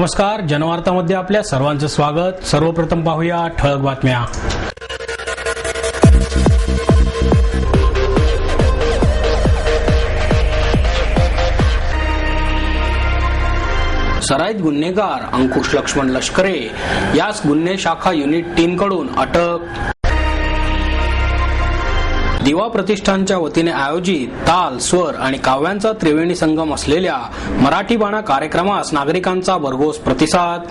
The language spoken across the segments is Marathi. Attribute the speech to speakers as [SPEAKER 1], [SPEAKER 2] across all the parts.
[SPEAKER 1] नमस्कार, जनवार्तामध्ये आपल्या सर्वांचं स्वागत। सर्वप्रथम पाहूया ठळक बातम्या। सराईत गुन्हेगार अंकुश लक्ष्मण लष्करे यास गुन्हे शाखा युनिट 3 कडून अटक। दिवा प्रतिष्ठानच्या वतीने आयोजित ताल, स्वर आणि काव्यांचा त्रिवेणी संगम असलेल्या मराठी बाणा कार्यक्रमास नागरिकांचा भरघोस प्रतिसाद।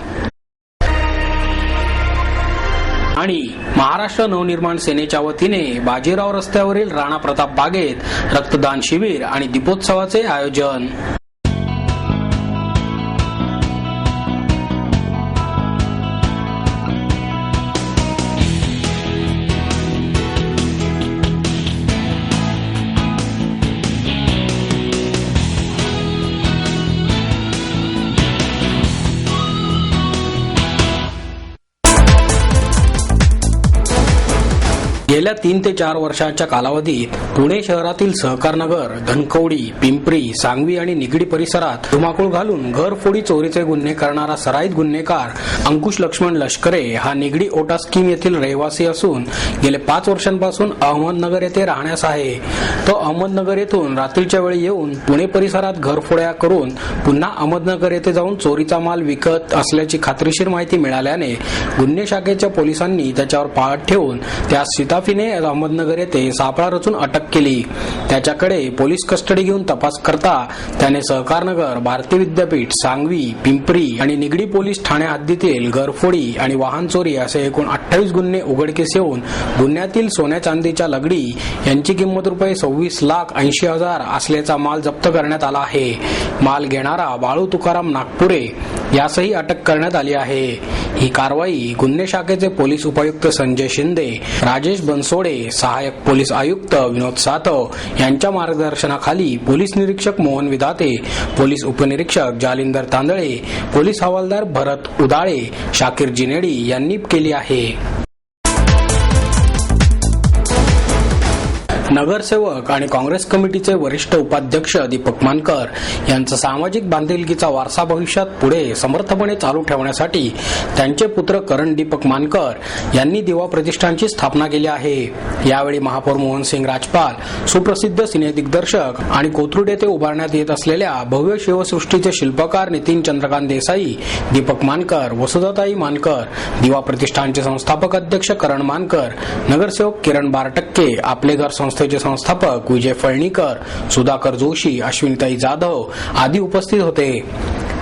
[SPEAKER 1] आणि महाराष्ट्र नवनिर्माण सेनेच्या वतीने बाजीराव रस्त्यावरील राणा प्रताप बागेत रक्तदान शिबिर आणि दीपोत्सवाचे आयोजन। गेल्या 3 ते 4 वर्षांच्या कालावधीत पुणे शहरातील सहकारनगर, धनकवडी, पिंपरी, सांगवी आणि निगडी परिसरात धुमाकूळ घालून घरफोडी चोरीचे गुन्हे करणारा सराईत गुन्हेगार अंकुश लक्ष्मण लष्करे हा निगडी ओटा स्कीम येथील रहिवासी असून गेले 5 वर्षांपासून अहमदनगर येथे राहण्यास आहे। तो अहमदनगर येथून रात्रीच्या वेळी येऊन पुणे परिसरात घरफोड्या करून पुन्हा अहमदनगर येथे जाऊन चोरीचा माल विकत असल्याची खात्रीशीर माहिती मिळाल्याने गुन्हे शाखेच्या पोलिसांनी त्याच्यावर पाळत ठेवून त्यास सीताफीने अहमदनगर येथे सापळा रचून अटक केली। त्याच्याकडे पोलीस कस्टडी घेऊन तपास करता त्याने सहकारनगर, भारती विद्यापीठ, सांगवी, पिंपरी आणि निगडी पोलीस ठाणे हद्दीतील घरफोडी आणि वाहन चोरी असे एकूण 28 गुन्हे उघडकीस येऊन गुन्ह्यातील सोन्या चांदीच्या लगडी यांची किंमत ₹26,80,000 असल्याचा माल जप्त करण्यात आला आहे। माल घेणारा बाळू तुकाराम नागपुरे यासही अटक करण्यात आली आहे। ही कारवाई गुन्हे शाखेचे पोलीस उपायुक्त संजय शिंदे, राजेश बनसोडे, सहाय्यक पोलीस आयुक्त विनोद सातव यांच्या मार्गदर्शनाखाली पोलीस निरीक्षक मोहन विधाते, पोलीस उपनिरीक्षक जालिंदर तांदळे, पोलीस हवालदार भरत उदाळे, शाकीर जिनेडी यांनी केली आहे। नगरसेवक आणि काँग्रेस कमिटीचे वरिष्ठ उपाध्यक्ष दीपक मानकर यांचा सामाजिक बांधिलकीचा वारसा भविष्यात पुढे समर्थपणे चालू ठेवण्यासाठी त्यांचे पुत्र करण दीपक मानकर यांनी दिवा प्रतिष्ठानची स्थापना केली आहे। यावेळी महापौर मोहनसिंग राजपाल, सुप्रसिद्ध सिने दिग्दर्शक आणि कोथरूड येथे उभारण्यात येत असलेल्या भव्य शिवसृष्टीचे शिल्पकार नितीन चंद्रकांत देसाई, दीपक मानकर, वसुधाताई मानकर, दिवा प्रतिष्ठानचे संस्थापक अध्यक्ष करण मानकर, नगरसेवक किरण बारटक्के, आपले घर संस्थेचे संस्थापक विजय फळणीकर, सुधाकर जोशी, अश्विनीताई जाधव आदी उपस्थित होते।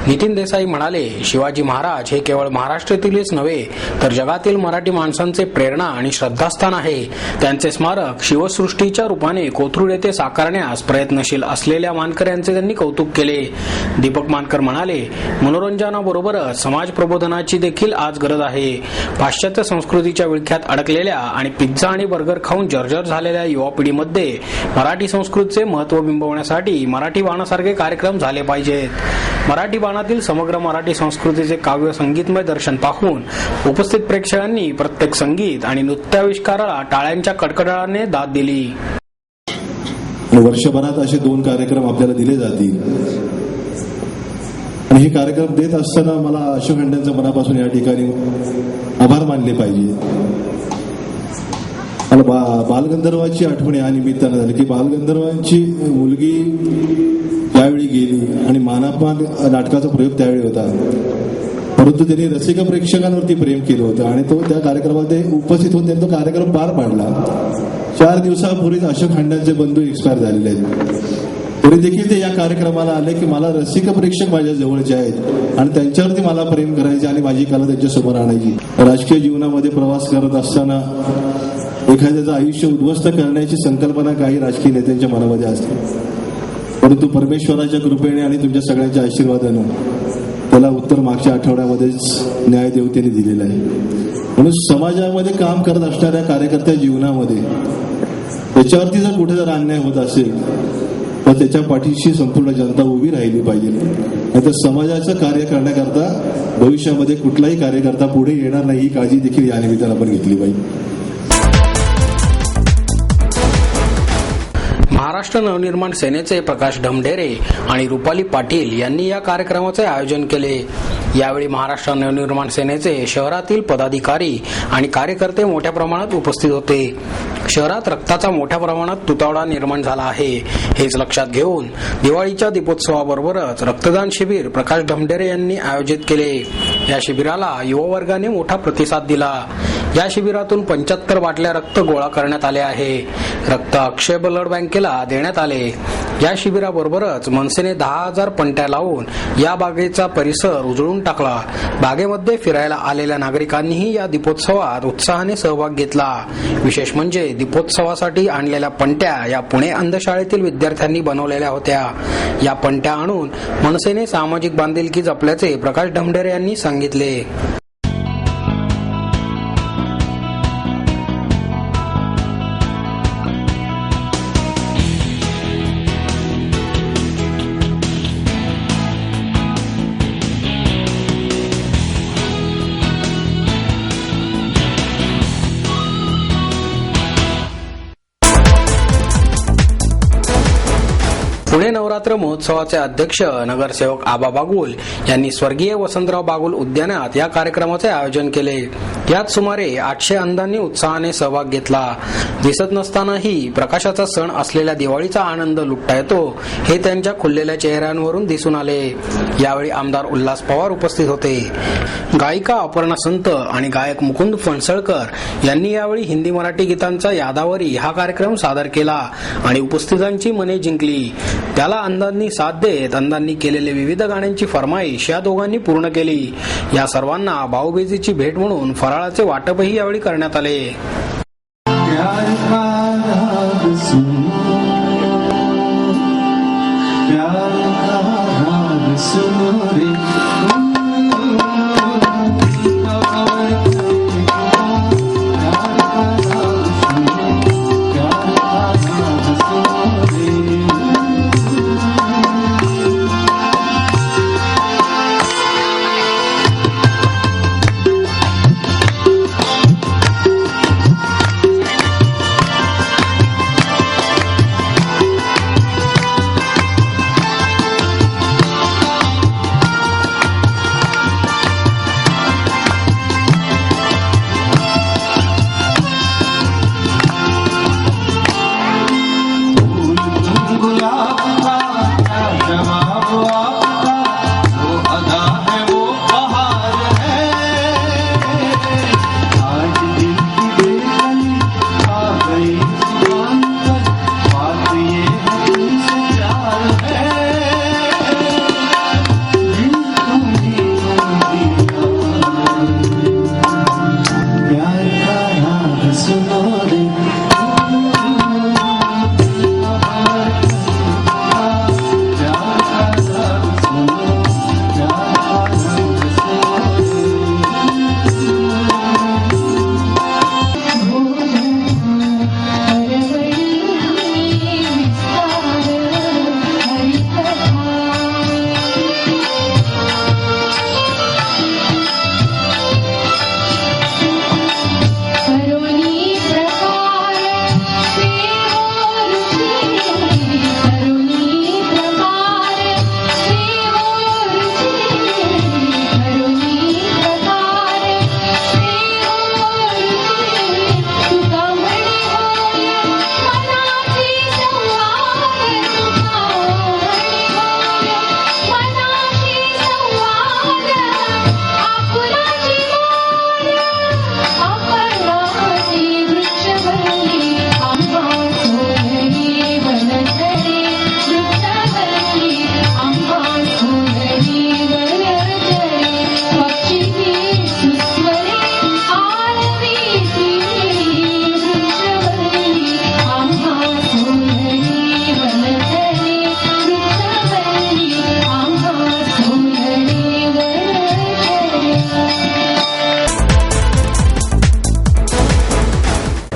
[SPEAKER 1] नितीन देसाई म्हणाले, शिवाजी महाराज हे केवळ महाराष्ट्रातीलच नव्हे तर जगातील मराठी माणसांचे प्रेरणा आणि श्रद्धास्थान आहे। त्यांचे स्मारक शिवसृष्टीच्या रूपाने कोथरूड येथे साकारण्यास प्रयत्नशील असलेल्या मानकर यांचे त्यांनी कौतुक केले। दीपक मानकर म्हणाले, मनोरंजनाबरोबरच समाज प्रबोधनाची देखील आज गरज आहे। पाश्चात्य संस्कृतीच्या विळख्यात अडकलेल्या आणि पिझ्झा आणि बर्गर खाऊन जर्जर झालेल्या युवा पिढीमध्ये मराठी संस्कृतीचे महत्त्व बिंबवण्यासाठी मराठी बाणासारखे कार्यक्रम झाले पाहिजेत। मराठी बाणातील समग्र मराठी संस्कृतीचे काव्य संगीतमय दर्शन पाहून उपस्थित प्रेक्षकांनी प्रत्येक संगीत आणि नृत्याविष्काराला टाळ्यांच्या कडकडाटाने दाद दिली।
[SPEAKER 2] वर्षभरात असे 2 कार्यक्रम आपल्याला दिले जातील आणि हे कार्यक्रम देत असताना मला अशोक खंड्यांच्या मनापासून या ठिकाणी आभार मानले पाहिजे। मला बालगंधर्वाची आठवण या निमित्तानं झाली की बालगंधर्वांची मुलगी त्यावेळी गेली आणि मानापमान नाटकाचा प्रयोग त्यावेळी होता, परंतु त्यांनी रसिक प्रेक्षकांवरती प्रेम केलं होतं आणि तो त्या कार्यक्रमामध्ये उपस्थित होऊन त्यांनी तो कार्यक्रम पार पाडला। 4 दिवसापूर्वीच अशोक खंड्यांचे बंधू एक्सपायर झालेले आहेत, तरी देखील ते या कार्यक्रमाला आले की मला रसिक प्रेक्षक माझ्या जवळचे आहेत आणि त्यांच्यावरती मला प्रेम करायचे आणि माझी कला त्यांच्या समोर आणायची। राजकीय जीवनामध्ये प्रवास करत असताना एखाद्याचं आयुष्य उद्ध्वस्त करण्याची संकल्पना काही राजकीय नेत्यांच्या मनामध्ये असते, परंतु परमेश्वराच्या कृपेने आणि तुमच्या सगळ्यांच्या आशीर्वादानं त्याला उत्तर मागच्या आठवड्यामध्येच न्यायदेवतेने दिलेलं आहे। म्हणून समाजामध्ये काम करत असणाऱ्या कार्यकर्त्या जीवनामध्ये त्याच्यावरती जर कुठे जर अन्याय होत असेल तर त्याच्या पाठीशी संपूर्ण जनता उभी राहिली पाहिजे, नाहीतर समाजाचं कार्य करण्याकरता भविष्यामध्ये कुठलाही कार्यकर्ता पुढे येणार नाही ही काळजी देखील या निमित्तानं आपण घेतली पाहिजे।
[SPEAKER 1] महाराष्ट्र नवनिर्माण सेनेचे प्रकाश ढमढेरे आणि रुपाली पाटील यांनी या कार्यक्रमाचे आयोजन केले। यावेळी महाराष्ट्र नवनिर्माण सेनेचे शहरातील पदाधिकारी आणि कार्यकर्ते मोठ्या प्रमाणात उपस्थित होते. शहरात रक्ताचा मोठ्या प्रमाणात तुटवडा निर्माण झाला आहे. हेच लक्षात घेऊन दिवाळीच्या दीपोत्सवाबरोबरच रक्तदान शिबिर प्रकाश ढमढेरे यांनी आयोजित केले. या शिबिराला युवा वर्गाने मोठा प्रतिसाद दिला. या शिबिरातून 75 बाटल्या रक्त गोळा करण्यात आले आहे. रक्त अक्षय ब्लड बँकेला देण्यात आले. या शिबिराबरोबरच मनसेने 10,000 पणत्या लावून या बागेचा परिसर उजळून टाकला. बागेमध्ये फिरायला आलेल्या नागरिकांनीही या दीपोत्सवात उत्साहाने सहभाग घेतला. विशेष म्हणजे दीपोत्सवासाठी आणलेल्या पणत्या या पुणे अंधशाळेतील विद्यार्थ्यांनी बनवलेल्या होत्या. या पणत्या आणून मनसेने सामाजिक बांधिलकी जपल्याचे प्रकाश ढमढेरे यांनी सांगितले. पुणे नवरात्र महोत्सवाचे अध्यक्ष नगरसेवक आबा बागुल यांनी स्वर्गीय वसंतराव बागुल उद्यानात या कार्यक्रमाचे आयोजन केले. यात सुमारे 800 अंधांनी उत्साहाने सहभाग घेतला. दिसत नसतानाही प्रकाशाचा सण असलेल्या दिवाळीचा आनंद लुटता येतो हे त्यांच्या खुललेल्या चेहऱ्यांवरून दिसून आले. यावेळी आमदार उल्हास पवार उपस्थित होते. गायिका अपर्णा संत आणि गायक मुकुंद फणसळकर यांनी यावेळी हिंदी मराठी गीतांचा यादावरी हा कार्यक्रम सादर केला आणि उपस्थितांची मने जिंकली. त्याला अंधांनी साथ देत अंधांनी केलेले विविध गाण्यांची फरमाईश या दोघांनी पूर्ण केली. या सर्वांना भाऊबीजेची भेट म्हणून फराळाचे वाटपही यावेळी करण्यात आले.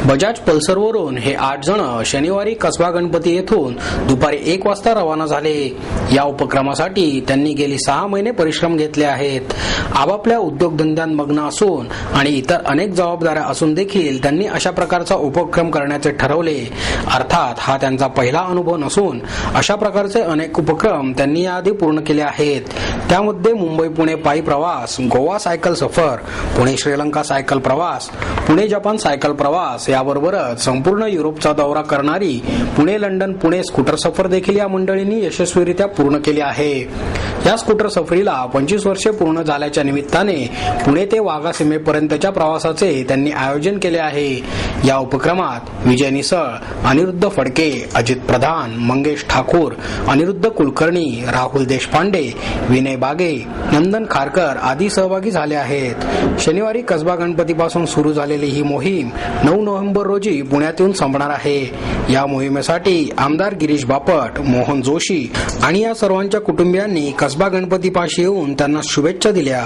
[SPEAKER 1] बजाज पल्सरवरून हे 8 जण शनिवारी कसबा गणपती येथून दुपारी 1 वाजता रवाना झाले. या उपक्रमासाठी त्यांनी गेली 6 महिने परिश्रम घेतले आहेत. आपापल्या उद्योगधंद्यात मग्न असून आणि इतर अनेक जबाबदाऱ्या असून देखील त्यांनी अशा प्रकारचा उपक्रम करण्याचे ठरवले. अर्थात हा त्यांचा पहिला अनुभव नसून अशा प्रकारचे अनेक उपक्रम त्यांनी याआधी पूर्ण केले आहेत. त्यामध्ये मुंबई पुणे पायी प्रवास, गोवा सायकल सफर, पुणे श्रीलंका सायकल प्रवास, पुणे जपान सायकल प्रवास याबरोबरच संपूर्ण युरोपचा दौरा करणारी पुणे लंडन पुणे स्कूटर सफर देखील या मंडळींनी यशस्वीरित्या पूर्ण केली आहे. या स्कूटर सफरीला 25 वर्षे पूर्ण झाल्याच्या निमित्ताने पुणे ते वाघा सीमेपर्यंतच्या प्रवासाचे त्यांनी आयोजन केले आहे. या उपक्रमात विजय निसळ, अनिरुद्ध फडके, अजित प्रधान, मंगेश ठाकूर, अनिरुद्ध कुलकर्णी, राहुल देशपांडे, विनय बागे, नंदन खारकर आदी सहभागी झाले आहेत. शनिवारी कसबा गणपतीपासून सुरू झालेली ही मोहीम 9 नोव्हेंबर रोजी पुण्यात येऊन संपणार आहे. या मोहिमेसाठी आमदार गिरीश बापट, मोहन जोशी आणि या सर्वांच्या कुटुंबियांनी कसबा गणपतीपाशी येऊन त्यांना शुभेच्छा दिल्या.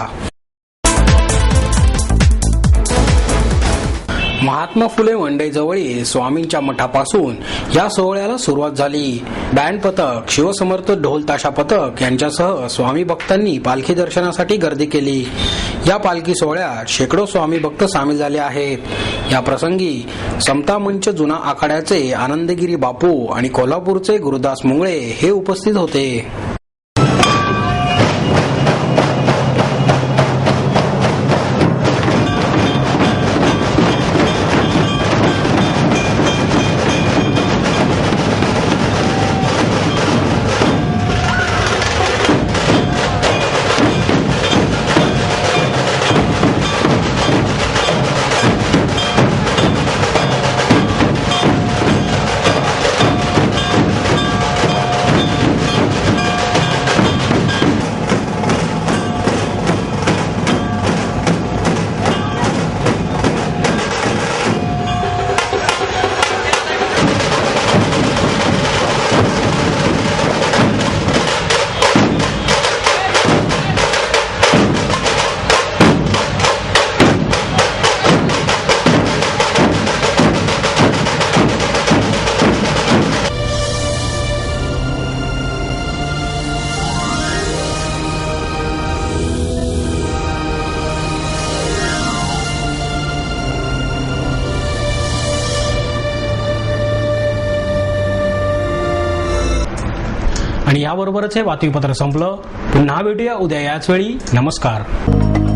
[SPEAKER 1] महात्मा फुले मंडईजवळील स्वामींच्या मठापासून या सोहळ्याला सुरुवात झाली. बँड पथक, शिवसमर्थ ढोल ताशा पथक यांच्यासह स्वामी भक्तांनी पालखी दर्शनासाठी गर्दी केली. या पालखी सोहळ्यात शेकडो स्वामी भक्त सामील झाले आहेत. या प्रसंगी समता मंच जुना आखाड्याचे आनंदगिरी बापू आणि कोल्हापूरचे गुरुदास मुंगळे हे उपस्थित होते. आणि याबरोबरच हे बातमीपत्र संपलं. पुन्हा भेटूया उद्या याच वेळी. नमस्कार.